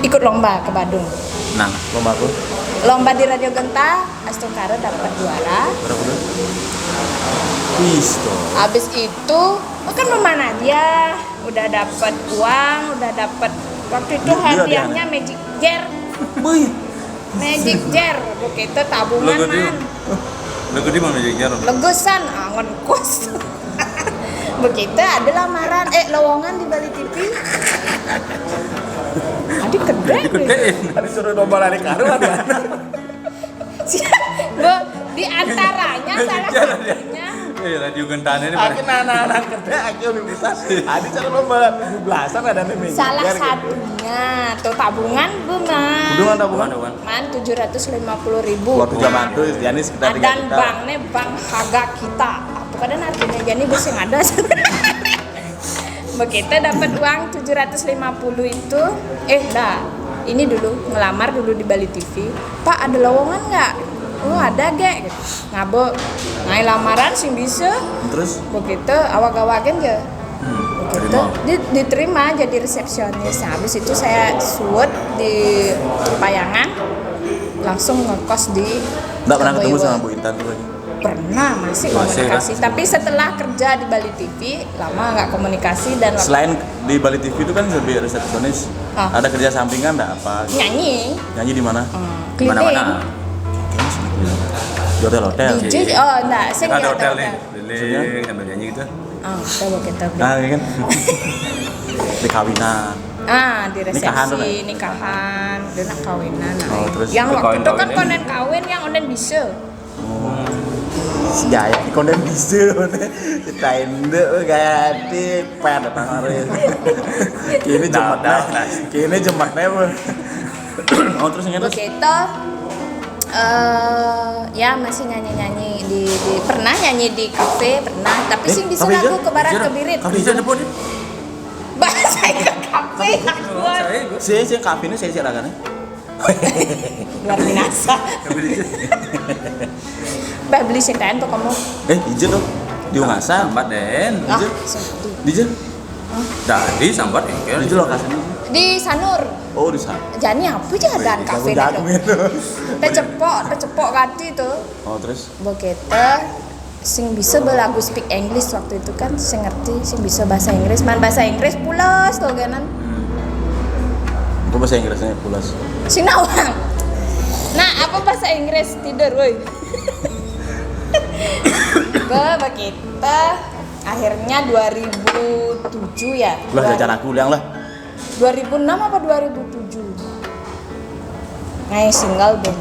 ikut lomba ke Badung. Nah, lomba aku. Lomba di Radio Genta, Astokara dapat juara. Berapa dulu? Pisto. Habis itu kan memanah dia, udah dapat uang, udah dapat waktu itu hadiahnya Magic Jar. Wih. Magic Jar, begitu tabungan man. Lagu di mana Magic Jar? Legusan, angon kos. Begitu ada lamaran, lowongan di Bali TV. Adik gede. Tadi suruh lomba lari karuan ya. Di antaranya salah satunya. Radio Gentana ini Aku anak-anak kerja, aku lebih bisa. Adik cara lomba 17-an ada nih. Salah satunya tuh tabungan buman. Tabungan tabungan. Man 750.000. Waktu zaman itu Jani sekitar 3 Dan juta. banknya bank Haga kita. Apa kadang artinya Jani besi yang ada. Begitu dapat uang 750 itu, ini dulu ngelamar dulu di Bali TV. Pak ada lowongan nggak? Oh ada gak? Gitu. Ngabo, ngai lamaran sih bisa. Terus? Begitu awak-awakin aja. Begitu diterima jadi resepsionis. Nah, habis itu saya suut di Payangan, langsung ngekos di. Nggak pernah ketemu Boywa. sama Bu Intan tuh lagi? Pernah masih komunikasi, tapi setelah kerja di Bali TV lama nggak komunikasi dan Selain di Bali TV itu kan sebagai resepsionis, ada kerja sampingan nggak apa? nyanyi, Nyanyi di mana? keliling. mana-mana. Di hotel-hotel. DJ, enggak, saya Kan ada nggak hotel tahu. nih, keliling sambil nyanyi gitu. Coba kita beli. Nah, iya kan? Di kawinan. Di resepsi, Nikahan, nikahan, dia nak kawinan. Oh, terus yang waktu itu kan kawin-kawinnya. konen kawin yang onen bisa. Gaya di konten bisa kita ende kayak di pen datang hari kini jematnya bu. Oh terus ingat Begitu ya masih nyanyi di pernah nyanyi di kafe pernah, tapi sih bisa kafe lagu aja? ke barat ke birit. Kafe aja depan nih. Bahasa ke kafe aku. Saya kafe ini saya raganya. Luar biasa. Bah beli sintain tuh kamu. Hijau tuh di Ungasan. Sambat Den. Sedih. Hijau. Tadi sambat engkel. Hijau lokasinya. Di Sanur. Oh di sana. Jani apa aja dan kafe Jago itu. itu. Tecepok kati tuh. Oh terus. Begitu sing bisa belagu speak English waktu itu kan sing ngerti sing bisa bahasa Inggris man bahasa Inggris pulas tuh ganan. Itu bahasa Inggrisnya pulas. Sing nawang. Nah, apa bahasa Inggris tidur, woi. Begitu akhirnya 2007 ya. Lah jajan aku ulang lah. 2006 apa 2007? Ngai single dong.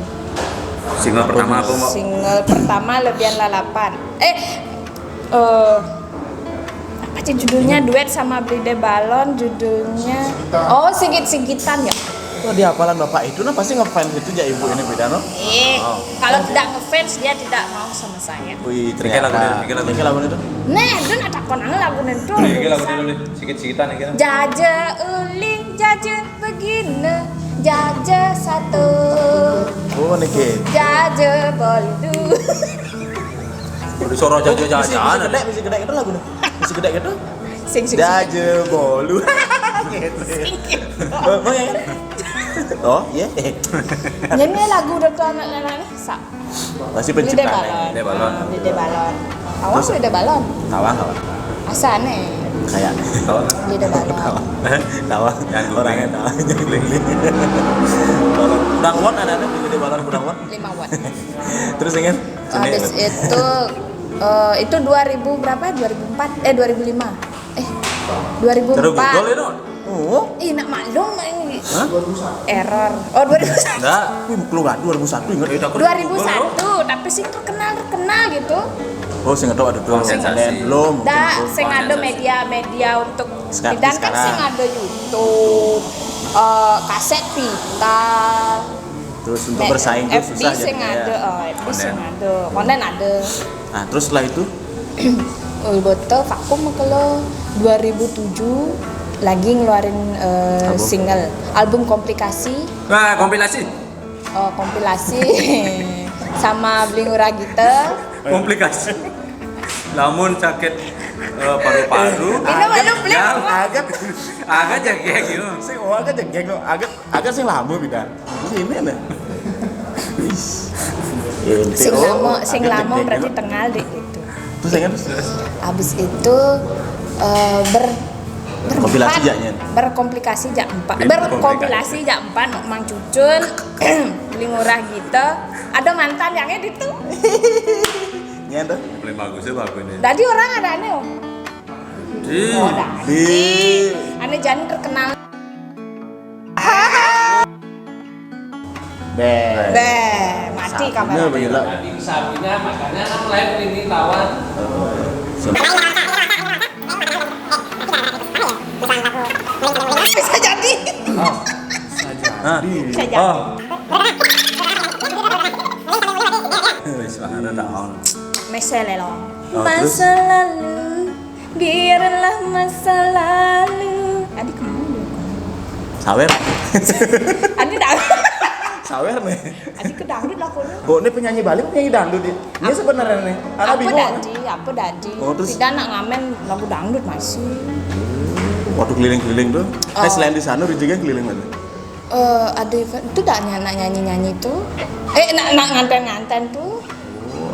Single pertama aku mau. Single pertama Lebihan Lalapan. Apa sih judulnya duet sama Bride Balon judulnya? Oh, Sigit-Sigitan ya. Oh di hafalan bapak itu nah pasti ngefans itu ya ibu ini beda no. Kalau tidak ngefans dia tidak mau sama saya. Wih Iki lagu itu. Nah, dan ada konang lagu itu. Iki lagu dulu sikit-sikitan iki. Jaja uling, jaja begini, jaja satu, Oh niki. jaja boldu. Udah soro jajan. Misi gede itu lagu nih. Misi gede gitu. Sing. Jaje bolu. Gitu. Oh ya. Oh iya. Nyanyi lagu udah tuh anak-anak sak. Masih Bride penciptaan. Balon. Bride Balon. Awas Bride Balon. Tawang. Asane. Kayak. Bride Balon. Tawang. Orangnya tawang. Kurang won ada di balon kurang won. 5 watt. Terus ingat. Habis itu 2000 berapa? 2004 2005. 2004. Terus Google itu. Oh. Nak maklum ini. Error. Oh 2001. Enggak. Wih keluar 2001 ingat. 2001, tapi sih terkenal gitu. Oh, sing ada tuh Sensasi. belum. Sing ada media untuk Sekarang- dan kan sekarang. sing ada YouTube, kaset pita, Terus untuk bersaing tuh FB susah sing jadinya. ada, FB sing ada, konten ada. Nah, terus setelah itu Betul, vakum kalau 2007 lagi ngeluarin single, album komplikasi, Wah, kompilasi. kompilasi sama Bling Uragita. Komplikasi. Lamun sakit paru-paru. Minum aja beli. Agak jegek gitu. Sing agak jegek lo, agak sing lama pidan. Sini nih. Sing lama berarti tengah deh gitu. Terus yang terus. Abis itu Kompilasi jaknya. berkomplikasi jak 4 berkompilasi jak 4 nok Mang Cucun beli murah gitu ada mantan yang itu Nya tuh. Paling bagusnya bagus ini. tadi orang ada aneh oh Di aneh jangan terkenal mati kamera Begila. Sapinya makanya kan live ini lawan bisa jadi bisa jadi Wis ada daun. mesele loh Oh, masa lalu biarlah masa lalu adik kemana dia Sawer. adik dah Sawer nih. adik ke dangdut lah kono Oh, ini penyanyi Bali penyanyi dangdut dia. Ini sebenarnya nih. Anak bingung. apa dadi Oh, terus? tidak nak ngamen lagu dangdut masih Waktu keliling-keliling tuh. Selain di sana juga keliling mana? ada event itu dah nyanyi tuh nak nganten tuh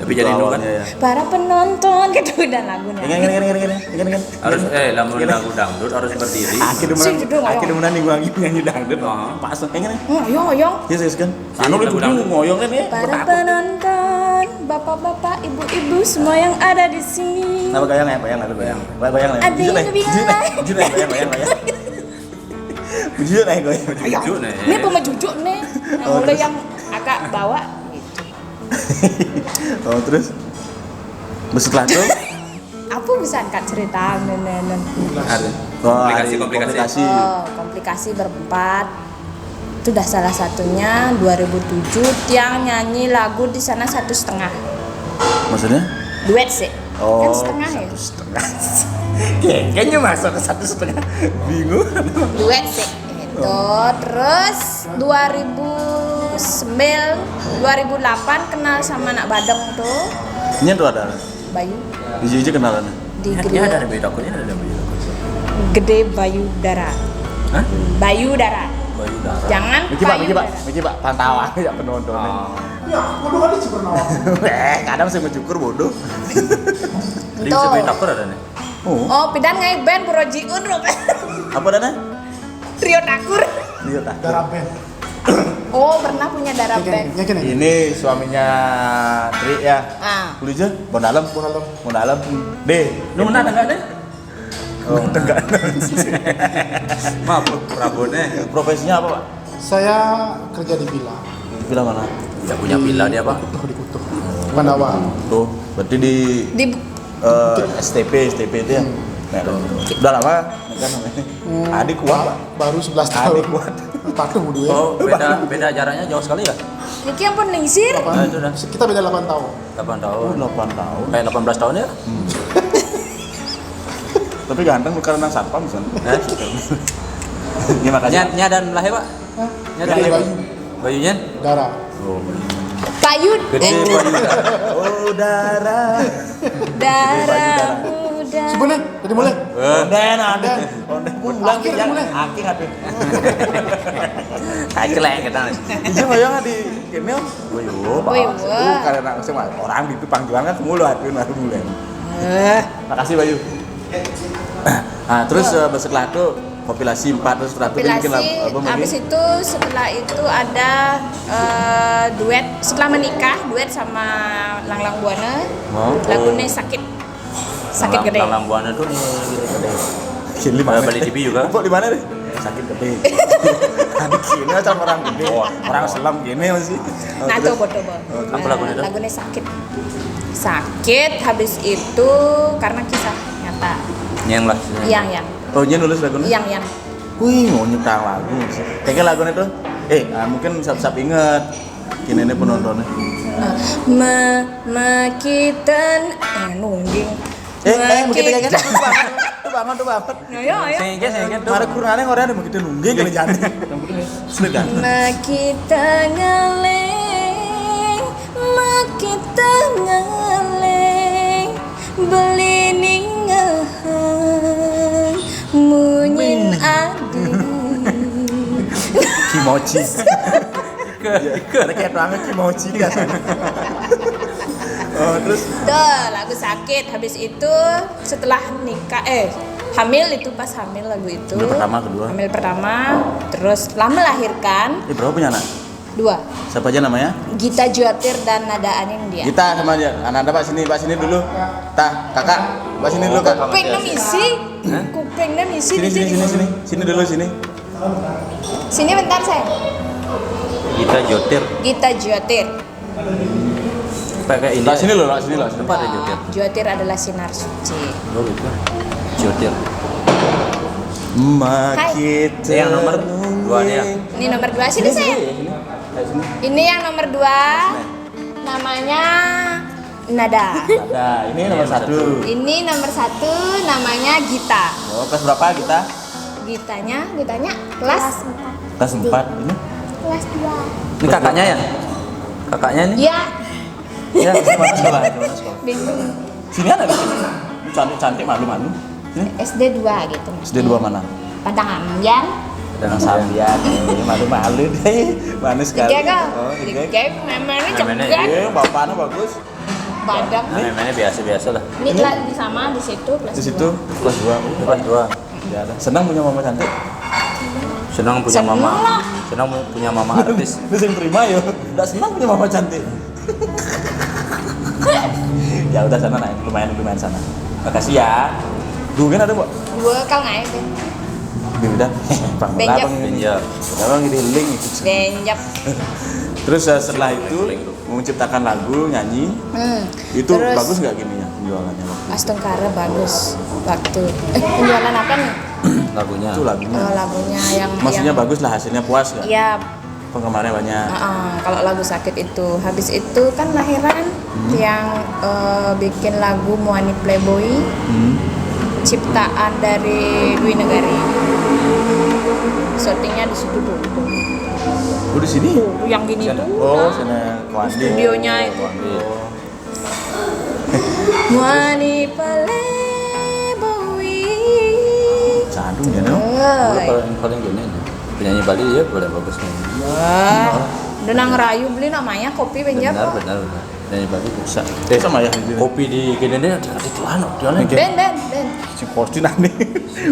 Tapi jadi itu kan. Ya. para penonton gitu dan lagunya Ingat. Harus lamun lagu dangdut harus berdiri. Si judul ngoyong. Akhirnya menang nih wangi penyanyi dangdut. Oh. Pas ingat. ngoyong Yes kan. Anu lu dulu ngoyong kan ya. para penonton bapak-bapak ibu-ibu semua yang ada di sini Apa bayang ya? Bayang. Ada yang lebih Jujur bayang. Jujur nih gue. Jujuk nih. ini pemajujuk nih yang Oh, mulai terus? yang agak bawa gitu Oh terus. Setelah itu apa bisa angkat cerita nenen Komplikasi. komplikasi berempat itu udah salah satunya 2007 Tiang nyanyi lagu di sana 1,5 Maksudnya? duet sih Oh, kan setengah ya 1,5. Kayaknya masuk ke 1,5. Bingung. duet sih itu terus 2008 kenal sama anak Badeng tuh Ini tuh ada. Bayu Iji kenalan. di Ini gede, ada beda kunya ada beda. gede Bayu Dara Hah? Bayu Dara Bayu darah. jangan Miki Dara. Pak, pantauan ya penonton. Kadang saya mencukur bodoh. Jadi bisa beli takur ada nih. Oh pidan ngai band Purojiun Apa dana? trio takur Iya tak. oh pernah punya darah band Ini suaminya Tri ya. Kulit aja, Bon Dalam. D. Lu mana enggak deh? Oh, enggak. Maaf, Rabonnya. Profesinya apa, Pak? Saya kerja di villa. Bilang mana? Ya punya villa dia, Pak. Di Kutuh. Pandawa. Tuh, berarti di di STP itu ya. Nah, udah lama kan namanya. Adik kuat, Pak. Baru 11 tahun. Adik kuat. Patuh dia. Oh, beda jaraknya jauh sekali ya? Niki yang pun ningsir Nah, itu dah. Kita beda 8 tahun. 8 Oh, tahun. 8 tahun. Kayak 18 tahun ya? Tapi ganteng bukan nang satpam kan. Ini makanya Nya dan lahir, Pak. Nya dan Dari lahir. Bayu. Bayunya? Darah. Payud Gede Bayu. oh darah. darah muda Sebenarnya, jadi mulai. Onden, pulang Akhir, yang mulai. aking atuh. Kayak keleng kita. Ijo ngoyong di kene. Woyo, Pak. Woyo. Karena semua orang itu panggilan kan mulu atuh baru mulai. Makasih Bayu. Nah, terus setelah itu kompilasi 4 terus setelah itu dia bikin kompilasi album habis lagi. itu setelah itu ada duet setelah menikah duet sama Langlang Buana Oh. lagunya sakit gede Lang Buana tuh nih gitu gede. Kini mana? Bali TV juga. Kok di mana deh? Sakit gede. Adik kini macam orang gede. Orang selam gini masih. nah terus? tuh bodoh Apa lagunya tuh? lagunya sakit habis itu karena kisah nyata Yang lah. yang Oh, dia nulis lagunya? yang Wih, mau nyetang lagu sih. Kayaknya lagunya tuh, mungkin siap-siap inget. Kini ini penontonnya. Makitan nungging begitu kayak gitu. Tuh banget. ayo Sengke tuh. Mari kurangnya orang ada begitu nungging kali jadi. Sulit kan? Makita ngaleng beli ninggal Kimochi. Ada kayak banget kimochi biasanya. Oh, terus Tuh, lagu sakit. Habis itu setelah nikah hamil itu pas hamil lagu itu. Hamil pertama, kedua. Hamil pertama, terus setelah melahirkan berapa punya anak? 2. Siapa aja namanya? Gita Juatir dan Nada Anindya. Kita sama dia. Anak Pak sini dulu. Kakak, Pak sini dulu, Kak. Kupingnya misi. Kupingnya misi di sini. Sini dulu sini. Sini bentar, sayang. Kita jotir. Gita Juatir. Pakai ini. Lah sini loh, sini. Tempat ada jotir. Juatir adalah sinar suci. Oh gitu. Jotir. Kita Yang nomor 2 dia. Ini nomor 2 sini, sayang. Ini yang nomor 2. Namanya Nada. Nah, ini nomor 1. Ini nomor 1 namanya Gita. Oh, kelas berapa kita? Gitanya kelas Kelas 4. Ini? kelas 2. Ini kakaknya ya? Kakaknya ini? Ya, Ya, mana sekolah? bingung. Sini ada di sini. Cantik malu-malu. Ini SD 2 gitu. SD 2 mana? Padang Amyan. Dengan Sambian. Ini malu-malu deh. Manis sekali. Tiga kok. Oh, tiga. Tiga memangnya Memangnya cegat. Iya, bapaknya bagus. Badak. Mainnya biasa-biasa lah. Ini kelas di sama di situ kelas Di situ kelas 2. Kelas 2. Ya ada. Senang punya mama cantik. Senang punya Senang mama. lah. Senang punya mama artis. Bisa terima yo. Enggak senang punya mama cantik. Ya udah sana naik lumayan sana. Makasih ya. Dulu kan ada, Bu. 2 kau ngai Ben. Udah. Bang Benjak. Benjak. Abang ini link itu. Benjak. Terus setelah itu menciptakan lagu, nyanyi, itu Terus bagus nggak gininya penjualannya? Astungkara bagus waktu. Penjualan apa nih? Lagunya. Itu lagunya. Lagunya yang Maksudnya yang, bagus lah, hasilnya puas nggak? Iya. Penggemarnya banyak. Kalau lagu sakit itu habis itu kan lahiran yang bikin lagu Muani Playboy ciptaan dari Dwi Negari. Syutingnya di situ tuh. Oh di sini? Yang gini tuh. Oh, sana Kwandi. Studionya itu. Muani Playboy. Candung ya, no? Paling gini. Penyanyi Bali ya boleh bagus nih. Wah, udah nang ngerayu beli namanya kopi benjak. Benar. Penyanyi Bali bisa. Sama ya di sini. Kopi di gini nih itu anu jualan. Ben. Si Kosti nanti.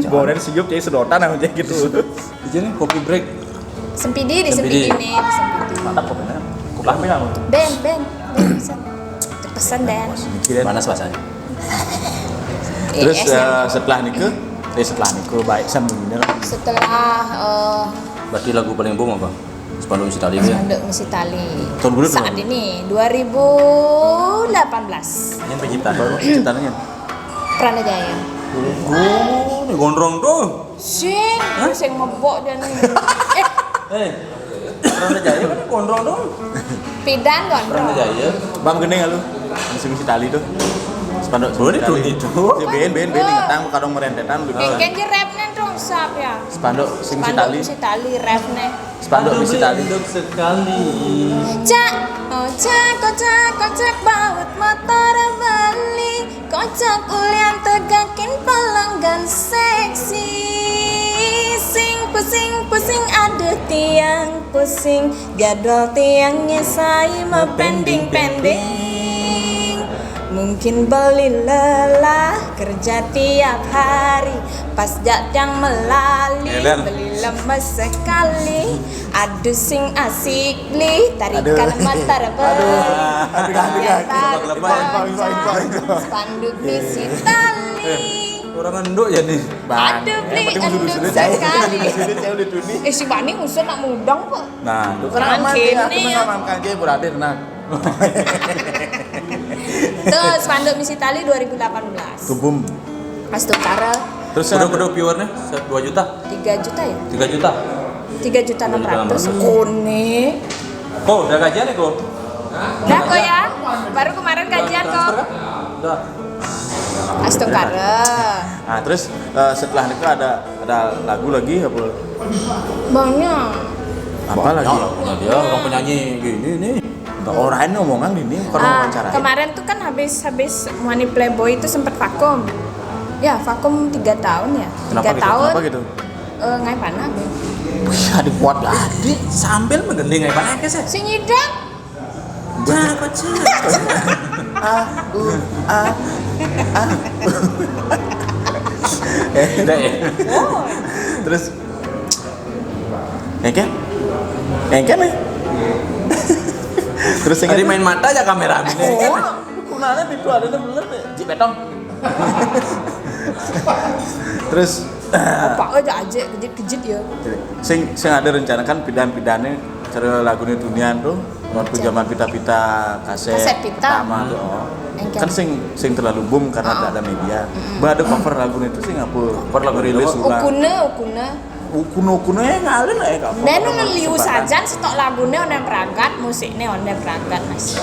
Boren siup jadi sedotan aja gitu. Di sini kopi break. Sempidi di Sempidi. Sempidi nih, di Sempidi. Mantap kopinya. Kulah bilang. Ben pesan Ben. Panas rasanya. Terus esnya. setelah nikah baik sambungnya lah. Setelah Berarti lagu paling boom apa? Spanduk Misi Tali ya? Spanduk Misi Tali. Tahun berapa? Saat ini 2018. Ini penciptaan Baru ceritanya. Pranajaya. Oh, ini gondrong tuh. Sing mebok dan Pernah Jaya kan gondrong tuh. pidan Pernah gondrong. Jaya. Bang gede nggak lu? Misi tali tuh. Spanduk Oh, ini tuh itu. Si Ben ngetang kadang merentetan lu. Kengken je rapnya dong sap ya. Spanduk Misi Spanduk tali. Misi Tali rapnya. Spanduk Misi tali. sekali. Kocak baut motor beli. Kocak ulian tegakin pelanggan seksi. Pusing aduh tiang pusing. Jadwal tiangnya saya mau pending. Mungkin beli lelah kerja tiap hari. Pas jatang melali beli lemes sekali. Aduh sing asik li tarikan mata beli. Spanduk Misi Tali. Orang enduk ya nih. Aduh beli endut sekali. Sini saya udah tuni. Si Bani usul nak mudang kok. Nah, lu Orang kan aman kini ya. Aku ya. mengamankan dia berarti tenang. Tuh Spanduk Misi Tali 2018. Tubum. Astungkara Terus Udah viewernya 2 juta, 3 juta ya? 3 juta. 3.600.000 kone. Oh, udah gajian nih kok. Dah kok ya, baru kemarin gajian kok. Udah. Astungkara. Nah, terus setelah nikah ada lagu lagi apa? Banyak. Apa lagi? Lagunya dia orang penyanyi gini nih. Orang ini omongan ini bukan wawancara. Kemarin tuh kan habis Money Playboy itu sempat vakum. Ya, vakum 3 tahun ya. 3 Kenapa gitu? tahun. Kenapa gitu? Ngai panah, Be. Wih, adik kuat adik sambil menggeling kayak mana sih? Sing nyidang. Jago Udah ya. Oh. Terus Engken? Engken nih? Terus Tadi main mata aja kamera. Oh, kunanya itu ada bener deh. Ji betong. Terus Apa aja kejit ya. sing ada rencana kan pidan-pidane cara lagunya dunia tuh waktu zaman pita-pita Kaset pita. pertama tuh. Oh. Engken. Kan sing terlalu boom karena tidak ada media. Ada cover lagunya itu sing apa? Cover lagu rilis ulang. Ukune ngalen ae kamu. Dan liu sajan stok lagune onem peragat, musiknya onem peragat Mas.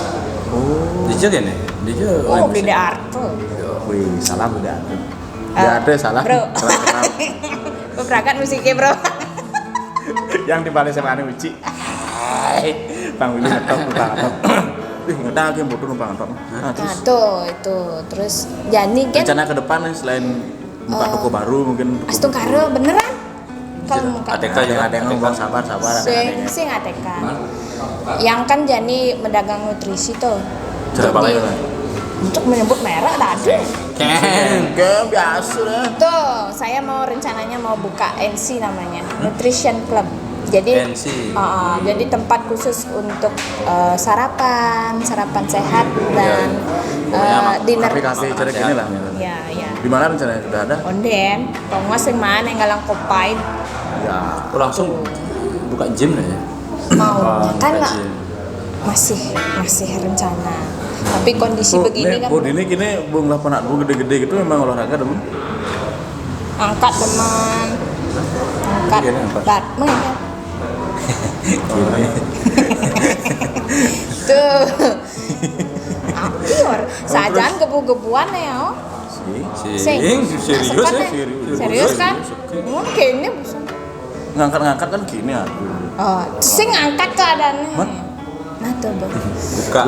Oh. Dijel ya nih. Dijel. Oh, beli arte. Wih, salam udah ada. Ya ada salah. Bro. Salah kenal. Peragat musiknya, Bro. Yang di balik sama Uci. Bang Willy ngetop Bang. Ih, ngetang lagi bodoh numpang ngetop. Nah, terus itu. Terus Jani kan rencana ke depan nih selain buka toko baru mungkin Astung Karo beneran. Kalau muka ATK yang ada yang ngomong sabar sing ATK. Yang kan Jani mendagang nutrisi tuh. Cara apa itu? Untuk menyebut merek tak ada. Kayak biasa deh. Tuh, saya mau rencananya mau buka NC namanya, Nutrition Club. Jadi NC. Jadi tempat khusus untuk sarapan sehat dan dinner. Kafe cara gini lah. Ya. Di mana rencananya sudah ada? Onden, tongos yang mana yang galang kopain Ya. Aku langsung buka gym lah ya. mau kan buka nggak gym. masih rencana. Tapi kondisi begini kan Bodi ini kini bung lah penak bu gede-gede gitu memang olahraga dong. angkat teman, angkat Iya, angkat. berat, kan? Tuh, apior, sajaan gebu-gebuan ya, oh. Sing, Serius sekat ya? nih. Serius kan? Mungkin ini bisa. Ngangkat-ngangkat kan gini aduh. Oh, sing angkat keadaannya. Man? Nah tuh bang. Buka.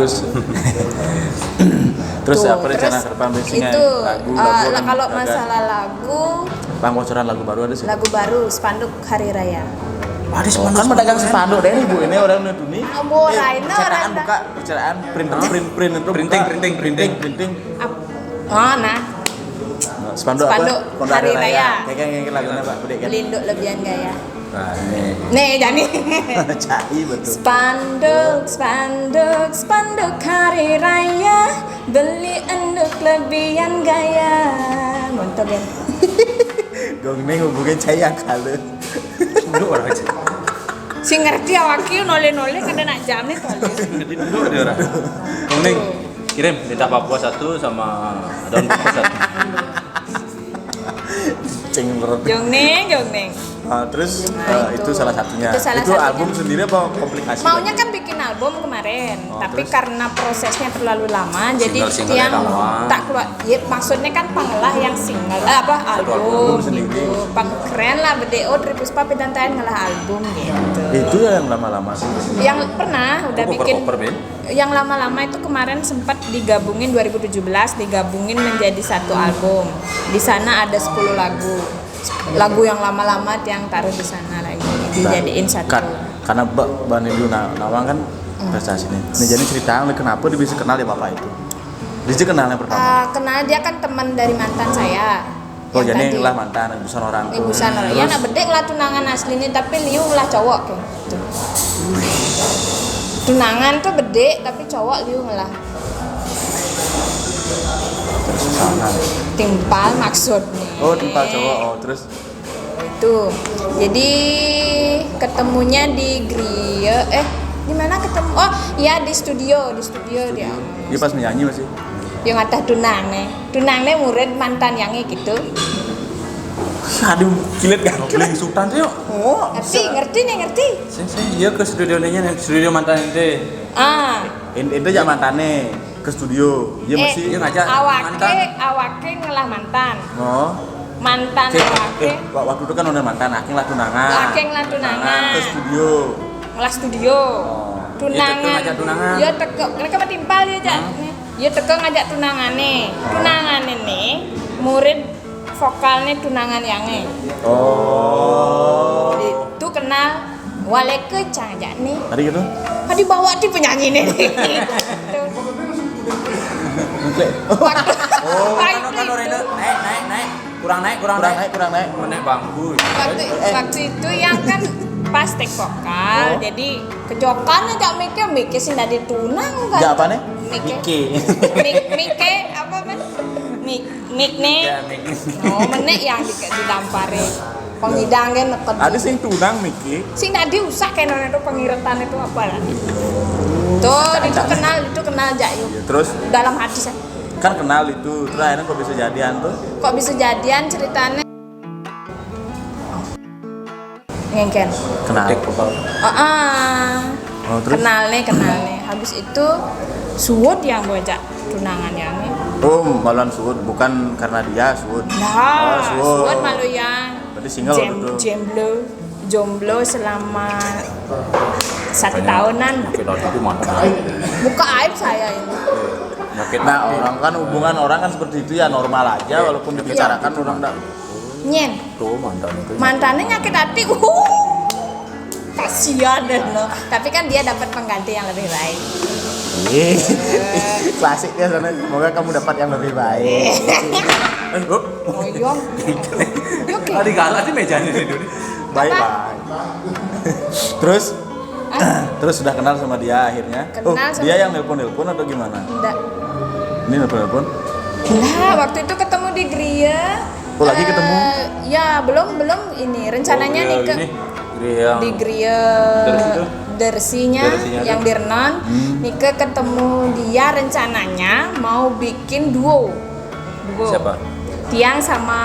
Terus Tuh, apa rencana ke depan biasanya? Itu Lagu kan kalau ada. masalah lagu, Bocoran lagu baru ada sih. lagu baru spanduk hari raya. Ada spanduk. Kan pedagang spanduk deh nih bu ini orang ini. Boraina Percetakan orang buka percetakan print itu Printing. Oh nah, Spanduk Spanduk apa? hari raya. Kayak lagunya Pak Bude kan. Linduk lebihan gaya. Nah, ini. Nih Jani. Cai betul. Spanduk hari raya, beli enduk lebihan gaya. Mantap ya. Gong nih hubungin cai yang kalah. Duduk orang aja. Si ngerti awaknya nole kada nak jam nih tuh. Jadi duduk dia orang. Kuning. Kirim lidah Papua satu sama daun Papua satu. Ceng berat. Jong neng. Terus Nah, itu salah satunya. Itu salah Itu satunya. album sendiri apa komplikasi? Maunya kan bikin album kemarin, tapi terus? karena prosesnya terlalu lama, jadi Single-singlenya yang lama. tak keluar. Ya, maksudnya kan pangelah yang single, album album sendiri. gitu. Keren lah, BDO Tripuspa Pidantain ngalah album gitu. Itu yang lama-lama sih. Yang pernah udah bikin, Cover Ben. yang lama-lama itu kemarin sempat digabungin 2017, digabungin menjadi satu album. Di sana ada 10 lagu yang lama-lama yang taruh di sana lagi dijadiin satu. Karena Bang Nilu Nawang kan prestasi nih. Nah, jadi cerita kenapa dia bisa kenal ya bapak itu? Dia kenal yang pertama. Kenal dia kan teman dari mantan saya. Oh yang jadi tadi. lah mantan busan orang. Ibusan orang. Ya nak bedek lah tunangan aslinya, tapi Liu lah cowok kayak gitu. Tunangan tuh bedek tapi cowok Liu lah. Terus sana. Timpal maksudnya. Oh timpal cowok. Oh terus Itu. Jadi ketemunya di Gria. Di mana ketemu? Oh, ya di studio dia. dia pas menyanyi masih. Yang atas tunangne murid mantan yangnya gitu. Aduh kilat kan. Giling sultan tuh. Oh. Ngerti. Saya iya ke studio nya studio mantan ente. Itu ya mantannya ke studio. Dia masih dia ngajak awake ngelah mantan. Oh. Mantan awake. Waktu itu kan udah mantan, akhirnya lah tunangan. Akhirnya tunangan. Ke studio. Ngelah studio. Tunangan. Dia ngajak tunangan. Ya teko, mereka matimpal ya aja. Ya teko ngajak tunangane. Tunangane nih murid vokalnya tunangan yange. Oh. Itu kenal Waleke Cangja nih. Tadi gitu. Tadi bawa di penyanyi nih. Waktu Kan orang itu naik. Kurang naik. Menek bangku. waktu itu yang kan pas tek vokal, jadi kejokan aja mikir sih dari tunang kan. Ja apa nih? Mike apa kan? Mik nih. Ya, Mik. Oh, menek yang didampare. Pengidang kan neket. Ada sing tunang Miki. Sing tadi usah kena itu pengiretan itu apa lah. Tuh, itu kenal Jayu. Ya, terus Dalam hati saya. kan kenal itu, terus akhirnya kok bisa jadian tuh? Kok bisa jadian ceritanya? Ngengken. Kenal. Oh, terus? Kenal nih. Habis itu suwud yang bocah tunangan yang ini. Oh, maluan suud, bukan karena dia suud. Nah, suwud. suwud malu yang Berarti single waktu itu. jomblo selama 1 tahunan. Kita itu mantap. Buka aib saya ini. Nah, orang kan hubungan orang kan seperti itu ya normal aja walaupun dibicarakan orang enggak. Nyen, Tuh mantan itu. mantannya nyakit hati. Kasihan deh lo. Tapi kan dia dapat pengganti yang lebih baik. Klasik ya sana. Semoga kamu dapat yang lebih baik. Oh iya. Oke. Tadi kalah di mejanya itu. Baik. Terus terus sudah kenal sama dia akhirnya. Kenal sama dia yang nelpon atau gimana? Enggak. Ini nelpon. Nah, waktu itu ketemu di Gria. Oh, lagi ketemu? Ya, belum ini. Rencananya nih ke di Gria Dersinya yang di Renon. Nike ketemu dia rencananya mau bikin duo. Siapa? Tiang sama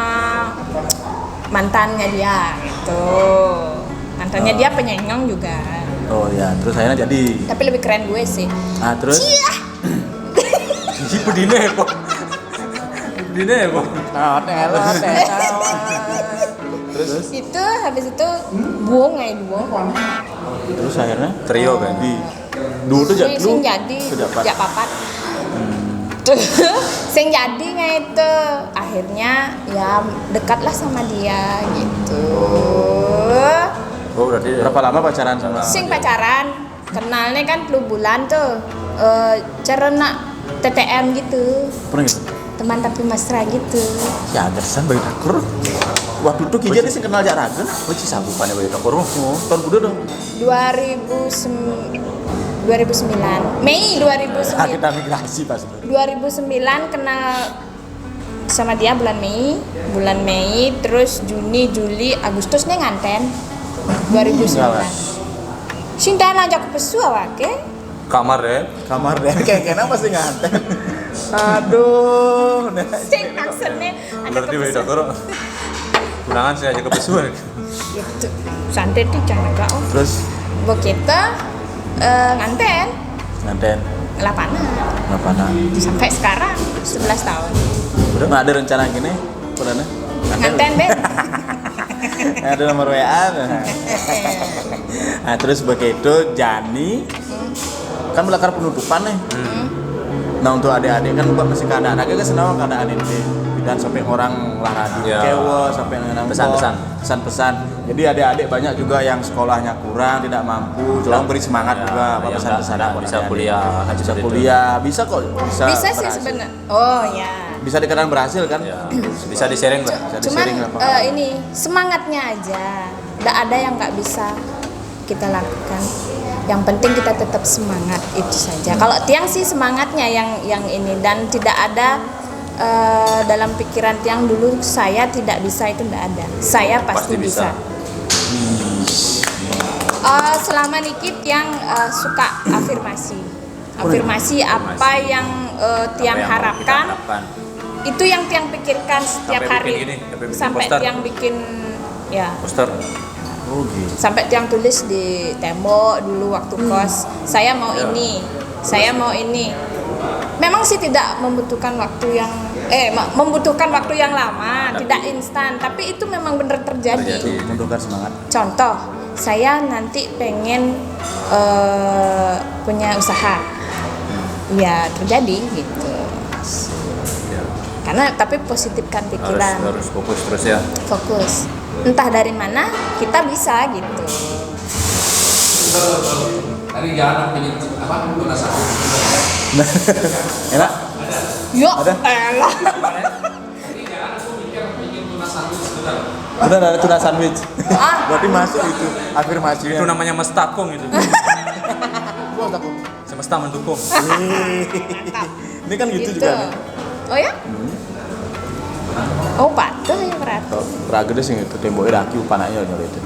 mantannya dia gitu. Mantannya dia penyanyi juga. Oh ya, terus akhirnya jadi. Tapi lebih keren gue sih. Ah, terus? Si Pedine kok. Pedine kok. Terus Itu habis itu buang aja duo. terus akhirnya Trio kan. di dulu tuh Sing jadi jak papat. Sing jadi nggak itu akhirnya ya dekatlah sama dia gitu. Oh, berarti berapa lama pacaran sama? Sing pacaran kenalnya kan 10 bulan tuh cerena TTM gitu, Pernah gitu? teman tapi mesra gitu. Ya, gersan bagi takur. Waktu itu kijanya sih kenal jak ragen. oh si sabupannya bagi takur. Oh, tahun kudu dong. 2009 Mei 2009 Kita migrasi pas itu. 2009 kenal sama dia bulan Mei terus Juni Juli Agustus nih nganten 2009 Sinta ngajak ke pesu awake Kamar deh. Kamar deh, kayak kenapa sih nganten? Aduh, nah. sing maksudnya ada Berarti ke bagi pesu takur. Undangan saya aja ke pesuan. gitu santet tuh jangan gak oh Terus begitu nganten nganten lapangan ngapain? sampai sekarang 11 tahun Udah nggak ada rencana gini? Pernah? nganten deh Ada nomor WA. Nah, terus begitu Jani kan belakar penutupan nih. Nah, untuk adik-adik kan buat masih keadaan agak senang keadaan ini dan sampai orang laradi Ya. kewo sampai nang pesan-pesan. Jadi adik-adik banyak juga yang sekolahnya kurang, tidak mampu, tolong beri semangat juga apa yang pesan-pesan nggak buat bisa adik-adik. kuliah, bisa seperti itu. kuliah, bisa kok, bisa sih berhasil. sebenarnya oh ya Bisa dikatakan berhasil kan? Ya, bisa di-sharing lah. Bisa cuman di-sharing lah, Pak. ini semangatnya aja nggak ada yang nggak bisa kita lakukan yang penting kita tetap semangat itu saja kalau Tiang sih semangatnya yang ini dan tidak ada dalam pikiran Tiang dulu saya tidak bisa itu tidak ada saya pasti bisa. Selama dikit yang suka afirmasi apa yang Tiang harapkan itu yang Tiang pikirkan setiap Sampai hari bikin ini, sampai bikin sampai poster. Tiang bikin ya Poster. Oh, gitu. sampai Tiang tulis di tembok dulu waktu kos saya mau ini memang sih tidak membutuhkan waktu yang membutuhkan waktu yang lama tidak instan tapi itu memang benar terjadi. Membutuhkan semangat. Contoh saya nanti pengen punya usaha ya terjadi gitu karena tapi positifkan pikiran Harus fokus terus ya. fokus entah dari mana kita bisa gitu. Tadi jangan pengen apa tuna satu. Enak? Yo, Ada? elah. Tadi jangan aku mikir tuna satu sebentar. Bener ada tuna sandwich. Ah. Berarti masuk itu afirmasinya. Itu namanya mestakung itu. Puas aku. Semesta mendukung. Ini kan gitu juga nih. Oh ya? Oh, patuh ya berarti. Ragede sing itu temboknya raki panaknya nyori itu.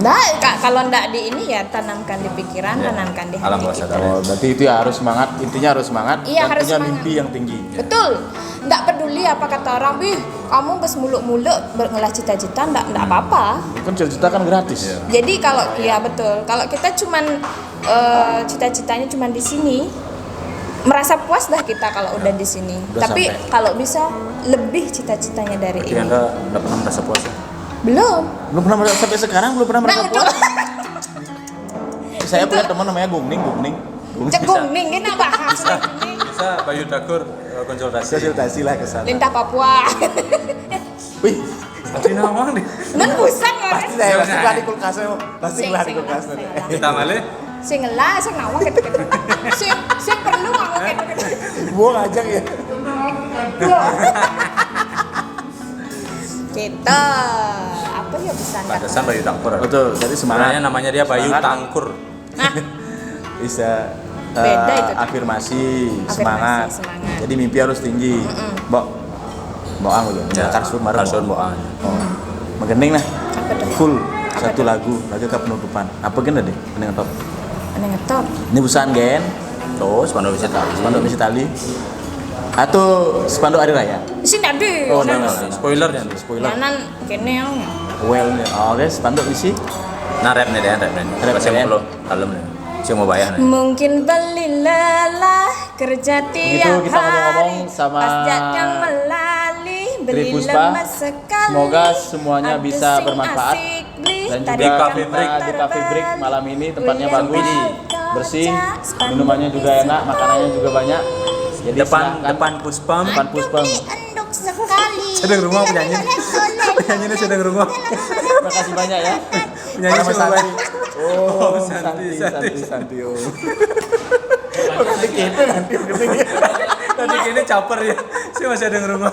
Nah, kalau ndak di ini ya tanamkan di pikiran, tanamkan di Alam hati bawah kita. sadar. Oh, berarti itu ya harus semangat, intinya harus semangat Iya, dan harus punya semangat. mimpi yang tinggi. Betul. Ndak peduli apa kata orang, "Ih, kamu bes muluk-muluk ngelah cita-cita ndak apa-apa." Kan cita-cita kan gratis. Jadi kalau ya betul, kalau kita cuman cita-citanya cuman di sini, merasa puas dah kita kalau udah di sini. Udah Tapi sampai. kalau bisa lebih cita-citanya dari Jadi ini. Anda nggak pernah merasa puas ya? Belum. Belum pernah merasa, sampai sekarang belum pernah merasa Nah, puas. Saya punya teman namanya Gungning. Cegung ning ini bahas ini. Bisa Bayu Dakur konsultasi. Konsultasi lah ke sana. Lintah Papua. Wih, Pasti nawang deh. Nun pusang pasti orang. saya pasti ngelah di kulkasnya, pasti ngelah di kulkas. Sing lah. Kita malah Sing ngelah, sing nawang gitu-gitu. Sing perlu ngomong gitu-gitu. Gua ngajak ya. Kita apa ya pesan pantesan Bayu Dakur. Betul, jadi semangat. Sebenarnya namanya dia Bayu Semangat. Tangkur. Nah, Bisa Beda itu. afirmasi, semangat. semangat. Jadi mimpi harus tinggi. Mbok anu ya. Karsun marah. Karsun boang. Oh. Megening lah. apa tuh? Full Apa satu tuh? lagu ke penutupan. Apa gini deh? Ini top. Ada ngetop. Ini busan gen. Terus spanduk bisa tali. Spanduk misi tali. Atau spanduk hari raya. Sing tadi. Oh, Nah, nah. spoiler jangan. Spoiler. Yanan kene yang Well, oh, guys, spanduk misi. Nah rap nih deh, rap nih. Rap, Pas yang rap. perlu kalem nih. Saya mau bayar nih. mungkin beli lelah kerja tiap kita ngomong-ngomong hari sama pas jadang melalui beli Tri Puspa. lemas sekali. Semoga semuanya Ada bisa sing bermanfaat. asik beli, Dan tadi juga Cafe kan Break. di Cafe Break malam ini tempatnya William bagus, Barker, bersih, Spanduk minumannya juga enak, makanannya juga banyak. Jadi silahkan. Depan puspam. Depan Puspam. beli endok sekali. Sedang rumah penyanyi. Penyanyinya sedang rumah. Terima kasih banyak ya. Penyanyi Sama semua Santi. baik. Oh, Santi, Santi. Oh. Nanti kita nanti Tadi kayaknya caper ya. Saya masih ada yang rumah.